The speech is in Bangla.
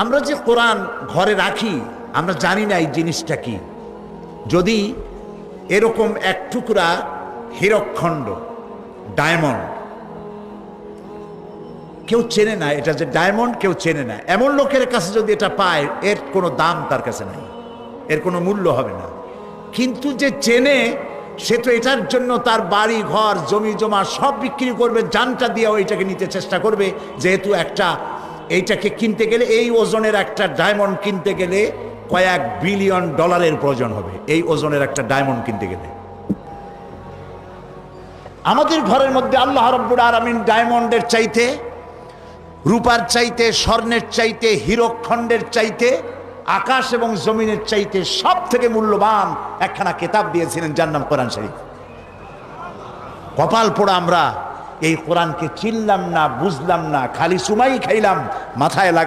আমরা যে কোরআন ঘরে রাখি আমরা জানি না এই জিনিসটা কি। যদি এরকম এক টুকরা হীরকখণ্ড, ডায়মন্ড, কেউ চেনে না এটা যে ডায়মন্ড, কেউ চেনে না, এমন লোকের কাছে যদি এটা পায় এর কোনো দাম তার কাছে নাই, এর কোনো মূল্য হবে না। কিন্তু যে চেনে সে তো এটার জন্য তার বাড়ি ঘর জমি জমা সব বিক্রি করবে, জানটা দিয়ে ওইটাকে নিতে চেষ্টা করবে। যেহেতু এইটাকে কিনতে গেলে, এই ওজনের একটা ডায়মন্ড কিনতে গেলে কয়েক বিলিয়ন ডলারের প্রয়োজন হবে, এই ওজনের একটা ডায়মন্ড কিনতে গেলে। আমাদের ঘরের মধ্যে আল্লাহ রাব্বুল আলামিন ডায়মন্ডের চাইতে, রূপার চাইতে, স্বর্ণের চাইতে, হীরকখণ্ডের চাইতে, আকাশ এবং জমিনের চাইতে সব থেকে মূল্যবান একখানা কিতাব দিয়েছিলেন, যার নাম কোরআন শরীফ। কপাল পোড়া আমরা এই কোরআনকে চিনলাম না, বুঝলাম না, খালি সুমাই খাইলাম, মাথায় লাগা